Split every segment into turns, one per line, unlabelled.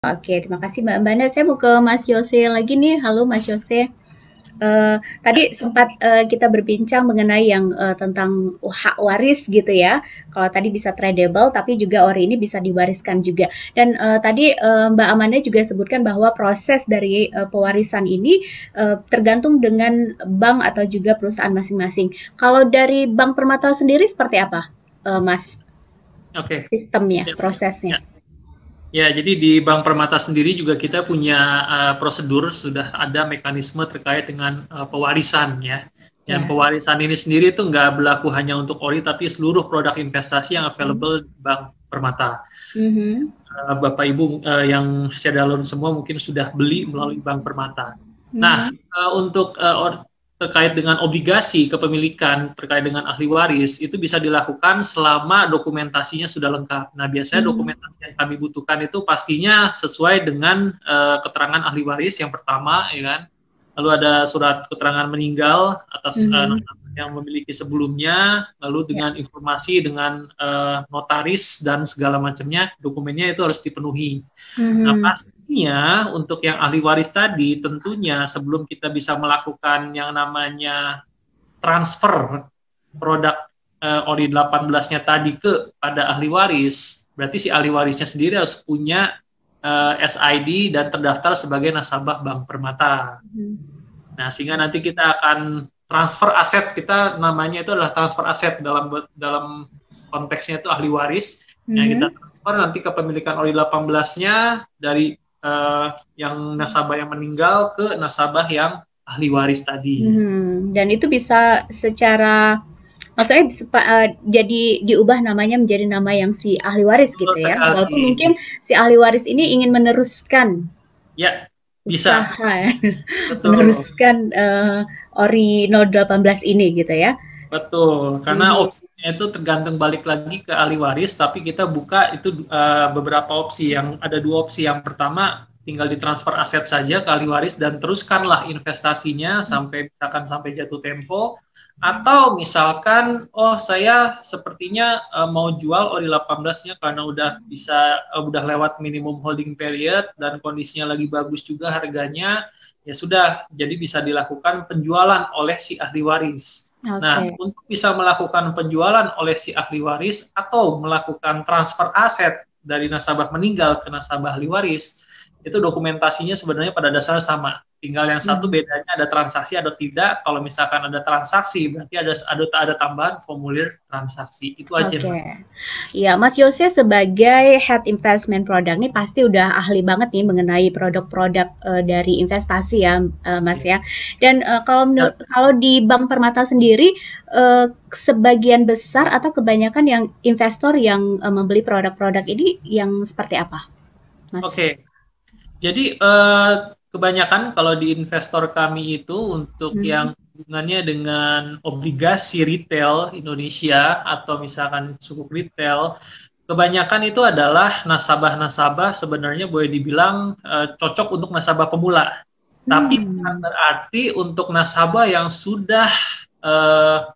Oke, terima kasih Mbak Banda. Saya mau ke Mas Yose lagi nih. Halo Mas Yose. Tadi sempat kita berbincang mengenai yang tentang hak waris gitu ya. Kalau tadi bisa tradable, tapi juga ori ini bisa diwariskan juga. Dan tadi Mbak Amanda juga sebutkan bahwa proses dari pewarisan ini tergantung dengan bank atau juga perusahaan masing-masing. Kalau dari Bank Permata sendiri seperti apa, Mas?
Oke.
Sistemnya,
Ya,
prosesnya?
ya. Ya, jadi di Bank Permata sendiri juga kita punya prosedur, sudah ada mekanisme terkait dengan pewarisan ya. Dan
Ya.
pewarisan ini sendiri itu nggak berlaku hanya untuk ori, tapi seluruh produk investasi yang available di Bank Permata.
Mhm.
Bapak Ibu yang shareholder semua mungkin sudah beli melalui Bank Permata. Nah,
Mhm.
untuk terkait dengan obligasi kepemilikan terkait dengan ahli waris itu bisa dilakukan selama dokumentasinya sudah lengkap. Nah, biasanya
Mhm.
dokumentasi yang kami butuhkan itu pastinya sesuai dengan keterangan ahli waris yang pertama, ya kan. Lalu ada surat keterangan meninggal atas
Mhm.
nasabah yang memiliki sebelumnya, lalu
Ya.
dengan informasi dengan notaris dan segala macamnya, dokumennya itu harus dipenuhi. Nah,
Mhm.
pastinya untuk yang ahli waris tadi, tentunya sebelum kita bisa melakukan yang namanya transfer produk ORI 18-nya tadi ke pada ahli waris, berarti si ahli warisnya sendiri harus punya SID dan terdaftar sebagai nasabah Bank Permata.
Mhm.
Nah, sehingga nanti kita akan transfer aset, kita namanya itu adalah transfer aset dalam konteksnya itu ahli waris. Nah, kita
Mhm.
transfer nanti kepemilikan ORI 18-nya dari yang nasabah yang meninggal ke nasabah yang ahli waris tadi.
Dan itu bisa secara maksudnya jadi diubah namanya menjadi nama yang si ahli waris
Betul
gitu ya. Walaupun
sekali.
mungkin si ahli waris ini ingin meneruskan
Ya, bisa.
usaha,
Betul.
meneruskan Ori 018 ini gitu ya.
Betul, karena
Mhm.
opsinya itu tergantung balik lagi ke ahli waris, tapi kita buka itu beberapa opsi. Yang ada dua opsi. Yang pertama, tinggal ditransfer aset saja ke ahli waris dan teruskanlah investasinya sampai misalkan sampai jatuh tempo. Atau misalkan, oh saya sepertinya mau jual ORI 18-nya karena udah lewat minimum holding period dan kondisinya lagi bagus juga harganya, ya sudah, jadi bisa dilakukan penjualan oleh si ahli waris. Nah,
Oke.
untuk bisa melakukan penjualan oleh si ahli waris atau melakukan transfer aset dari nasabah meninggal ke nasabah ahli waris, itu dokumentasinya sebenarnya pada dasarnya sama. Tinggal yang satu
Mhm.
bedanya ada transaksi atau tidak. Kalau misalkan ada transaksi, berarti ada tambahan formulir transaksi. Itu aja,
Oke.
Mbak.
Ya, Mas Yose sebagai Head Investment Product nih pasti udah ahli banget nih mengenai produk-produk dari investasi ya, Mas
Ya.
ya. Dan kalau di Bank Permata sendiri, sebagian besar atau kebanyakan yang investor yang membeli produk-produk ini yang seperti apa, Mas?
Oke, jadi kebanyakan kalau di investor kami itu untuk
Hmm.
yang hubungannya dengan obligasi retail Indonesia atau misalkan sukuk retail, kebanyakan itu adalah nasabah-nasabah sebenarnya boleh dibilang cocok untuk nasabah pemula. Tapi bukan
Hmm.
berarti untuk nasabah yang sudah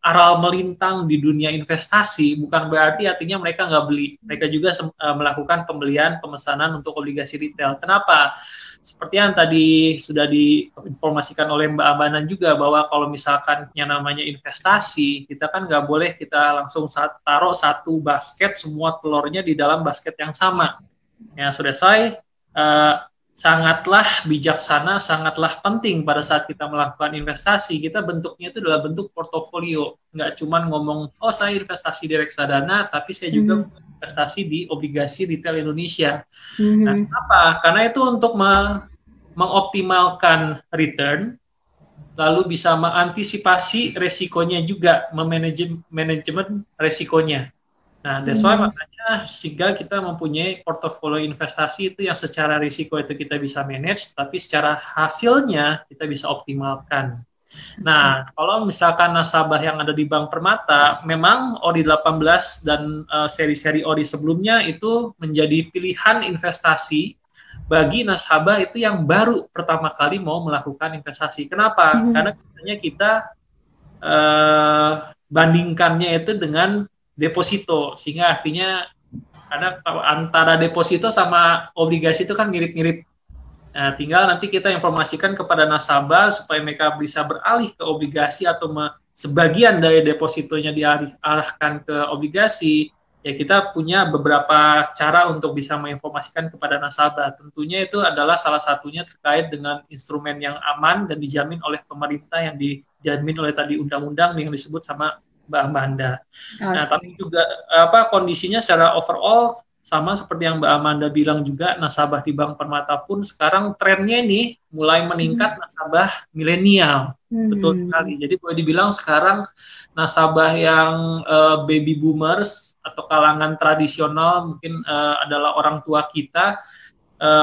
aral melintang di dunia investasi, bukan berarti artinya mereka nggak beli. Mereka juga melakukan pembelian pemesanan untuk obligasi retail. Kenapa? Seperti yang tadi sudah diinformasikan oleh Mbak Abanan juga, bahwa kalau misalkan yang namanya investasi, kita kan nggak boleh kita langsung taruh satu basket semua telurnya di dalam basket yang sama. Ya, sudah saya sangatlah bijaksana, sangatlah penting pada saat kita melakukan investasi, kita bentuknya itu adalah bentuk portofolio. Nggak cuma ngomong, oh saya investasi di reksadana, tapi saya juga
Hmm.
investasi di obligasi retail Indonesia. Nah,
Hmm.
kenapa? Karena itu untuk mengoptimalkan return, lalu bisa mengantisipasi resikonya juga, manajemen resikonya. Nah, that's why
Hmm.
makanya sehingga kita mempunyai portofolio investasi itu yang secara risiko itu kita bisa manage, tapi secara hasilnya kita bisa optimalkan.
Oke.
Nah, kalau misalkan nasabah yang ada di Bank Permata, memang ORI 18 dan seri-seri ORI sebelumnya itu menjadi pilihan investasi bagi nasabah itu yang baru pertama kali mau melakukan investasi. Kenapa?
Hmm.
Karena biasanya kita bandingkannya itu dengan deposito, sehingga artinya Karena antara deposito sama obligasi itu kan mirip-mirip. Nah, tinggal nanti kita informasikan kepada nasabah supaya mereka bisa beralih ke obligasi atau sebagian dari depositonya diarahkan ke obligasi. Ya, kita punya beberapa cara untuk bisa menginformasikan kepada nasabah. Tentunya itu adalah salah satunya terkait dengan instrumen yang aman dan dijamin oleh pemerintah, yang dijamin oleh tadi undang-undang yang disebut sama Mbak Amanda. Nah, tapi juga kondisinya secara overall sama seperti yang Mbak Amanda bilang juga, nasabah di Bank Permata pun sekarang trennya ini mulai meningkat nasabah milenial. Betul sekali. Jadi boleh dibilang sekarang nasabah yang baby boomers atau kalangan tradisional mungkin adalah orang tua kita,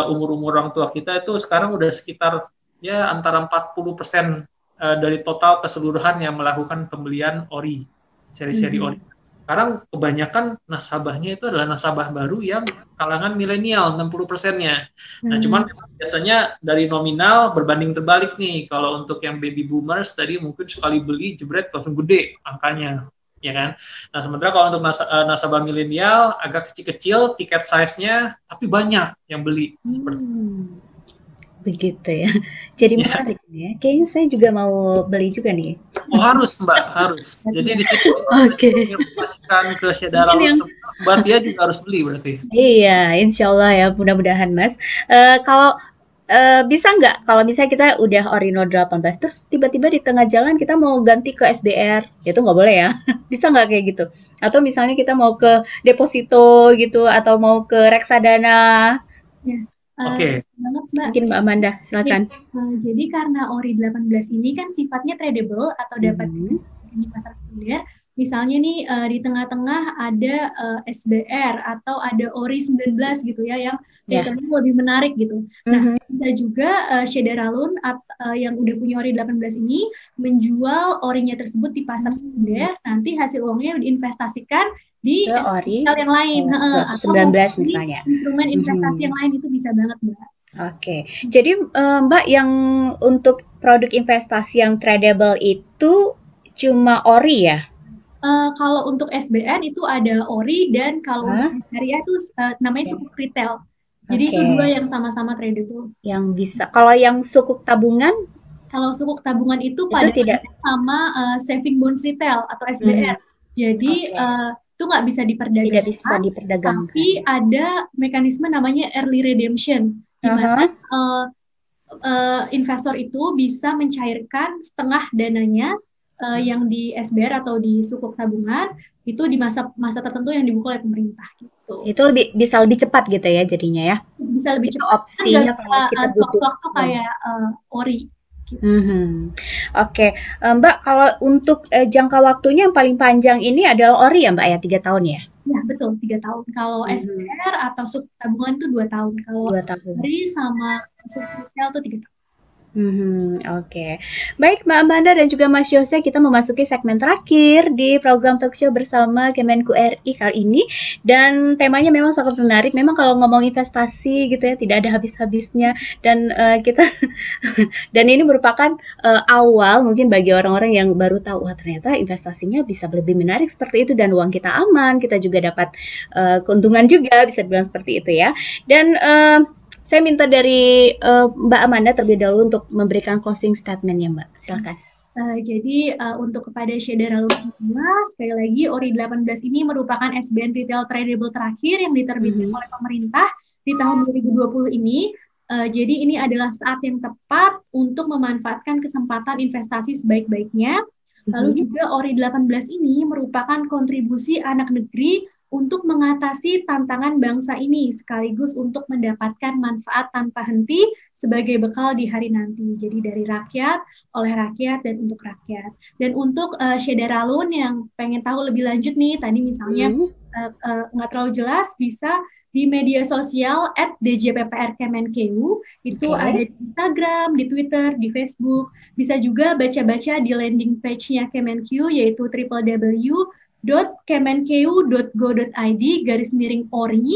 umur-umur orang tua kita itu sekarang udah sekitar ya antara 40% dari total keseluruhan yang melakukan pembelian ori, seri-seri ori. Sekarang kebanyakan nasabahnya itu adalah nasabah baru yang kalangan milenial, 60%-nya. Nah, cuman biasanya dari nominal berbanding terbalik nih. Kalau untuk yang baby boomers tadi mungkin sekali beli jebret langsung gede angkanya, ya kan? Nah, sementara kalau untuk nasabah milenial agak kecil-kecil tiket size-nya, tapi banyak yang beli. Seperti
begitu ya. Jadi menarik ya. Kayaknya saya juga mau beli juga nih.
Oh, harus Mbak, harus. Jadi di situ informasikan ke Syedara Mbak Tia juga harus beli berarti.
Iya, insya Allah ya, mudah-mudahan Mas. Kalau bisa nggak kalau misalnya kita udah Orino 18 terus tiba-tiba di tengah jalan kita mau ganti ke SBR, itu nggak boleh ya? Bisa nggak kayak gitu? Atau misalnya kita mau ke deposito gitu atau mau ke reksadana?
Ya.
Oke.
Banget, Mbak.
Mungkin Mbak Amanda, silakan.
Jadi karena ORI 18 ini kan sifatnya tradable atau dapat di pasar sekunder. Misalnya nih di tengah-tengah ada SBR atau ada ORI 19 gitu ya yang datanya lebih menarik gitu. Nah, kita juga Syedara Loan yang udah punya ORI 18 ini menjual ORI-nya tersebut di pasar sekunder, nanti hasil uangnya diinvestasikan di
ORI
yang lain,
atau 19 misalnya.
Instrumen investasi yang lain itu bisa banget, Mbak.
Oke, jadi Mbak yang untuk produk investasi yang tradable itu cuma ORI ya?
Kalau untuk SBN itu ada ORI dan kalau untuk syariah itu namanya sukuk retail. Jadi itu dua yang sama-sama tradable.
Yang bisa. Kalau yang sukuk tabungan?
Kalau sukuk tabungan itu pada
tidak
sama saving bonds retail atau SBR. Jadi itu nggak bisa diperdagangkan.
Tidak bisa diperdagangkan.
Tapi ada mekanisme namanya early redemption, di mana investor itu bisa mencairkan setengah dananya yang di SBR atau di sukuk tabungan itu di masa tertentu yang dibuka oleh pemerintah gitu.
Itu bisa lebih cepat gitu ya jadinya ya?
Bisa lebih cepat.
Opsinya kalau kita butuh
waktu kayak ORI. Gitu.
Oke. Mbak, kalau untuk jangka waktunya yang paling panjang ini adalah ORI ya Mbak ya, 3 tahun ya?
Ya betul, 3 tahun. Kalau SBR atau sukuk tabungan itu 2 tahun. Kalau ORI sama sukuk retail itu 3 tahun.
Oke. Baik Mbak Amanda dan juga Mas Yose, kita memasuki segmen terakhir di program talkshow bersama Kemenku RI kali ini, dan temanya memang sangat menarik. Memang kalau ngomong investasi gitu ya tidak ada habis-habisnya, dan kita dan ini merupakan awal mungkin bagi orang-orang yang baru tahu, wah ternyata investasinya bisa lebih menarik seperti itu dan uang kita aman, kita juga dapat keuntungan juga, bisa dibilang seperti itu ya. Dan saya minta dari Mbak Amanda terlebih dahulu untuk memberikan closing statement-nya, Mbak. Silakan.
Jadi untuk kepada Syedara Loan semua, sekali lagi ORI 18 ini merupakan SBN retail tradable terakhir yang diterbitkan oleh pemerintah di tahun 2020 ini. Jadi ini adalah saat yang tepat untuk memanfaatkan kesempatan investasi sebaik-baiknya. Lalu juga ORI 18 ini merupakan kontribusi anak negeri untuk mengatasi tantangan bangsa ini, sekaligus untuk mendapatkan manfaat tanpa henti sebagai bekal di hari nanti. Jadi dari rakyat, oleh rakyat, dan untuk rakyat. Dan untuk Syedara Loan yang pengen tahu lebih lanjut nih, tadi misalnya nggak terlalu jelas, bisa di media sosial @djppr-kemenkeu, itu ada di Instagram, di Twitter, di Facebook. Bisa juga baca-baca di landing page-nya Kemenkeu, yaitu www.kemenkeu.go.id/ORI,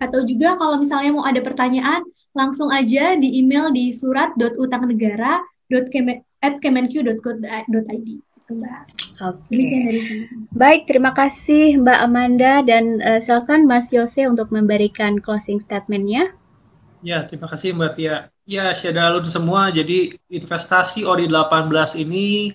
atau juga kalau misalnya mau ada pertanyaan langsung aja di email di surat.utangnegara@kemenkeu.go.id. Mbak.
Oke.
Demikian dari saya.
Baik, terima kasih Mbak Amanda dan silakan Mas Yose untuk memberikan closing statement-nya.
Ya, terima kasih Mbak Tia. Ya, Syederalun semua, jadi investasi ORI 18 ini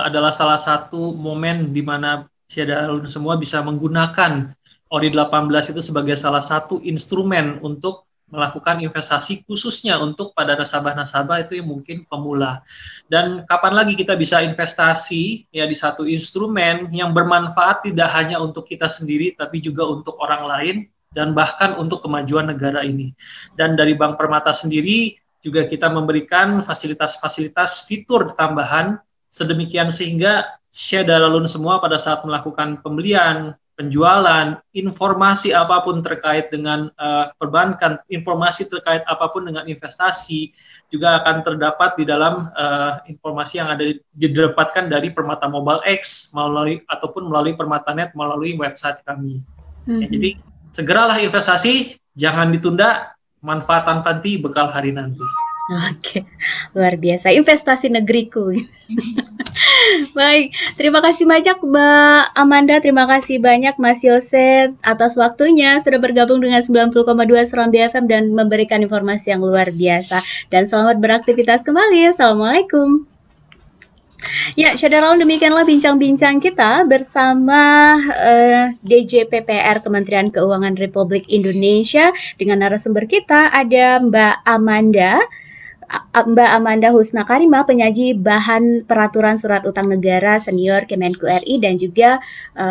adalah salah satu momen di mana Syederalun semua bisa menggunakan ORI 18 itu sebagai salah satu instrumen untuk melakukan investasi khususnya untuk pada nasabah-nasabah itu yang mungkin pemula. Dan kapan lagi kita bisa investasi ya di satu instrumen yang bermanfaat tidak hanya untuk kita sendiri tapi juga untuk orang lain dan bahkan untuk kemajuan negara ini. Dan dari Bank Permata sendiri juga kita memberikan fasilitas-fasilitas fitur tambahan sedemikian sehingga Syederalun semua pada saat melakukan pembelian, penjualan, informasi apapun terkait dengan perbankan, informasi terkait apapun dengan investasi juga akan terdapat di dalam informasi yang ada didapatkan dari Permata Mobile X ataupun melalui Permatanet melalui website kami. Ya, jadi segeralah investasi, jangan ditunda, manfaatan nanti bekal hari nanti.
Oke, luar biasa. Investasi negeriku. Baik, terima kasih banyak Mbak Amanda, terima kasih banyak Mas Yose atas waktunya sudah bergabung dengan 90,2 Serambi FM dan memberikan informasi yang luar biasa. Dan selamat beraktivitas kembali. Assalamualaikum. Ya, Syederalun, demikianlah bincang-bincang kita bersama DJPPR Kementerian Keuangan Republik Indonesia. Dengan narasumber kita ada Mbak Amanda Husna Karimah, penyaji bahan peraturan surat utang negara senior Kemenku RI, dan juga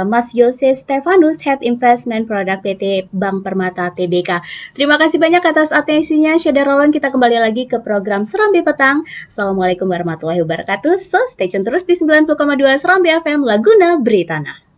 Mas Yose Stefanus, Head Investment Product PT Bank Permata Tbk. Terima kasih banyak atas atensinya. Syederalun, kita kembali lagi ke program Serambi Petang. Assalamualaikum warahmatullahi wabarakatuh. So, stay tune terus di 90,2 Serambi FM Laguna Beritana.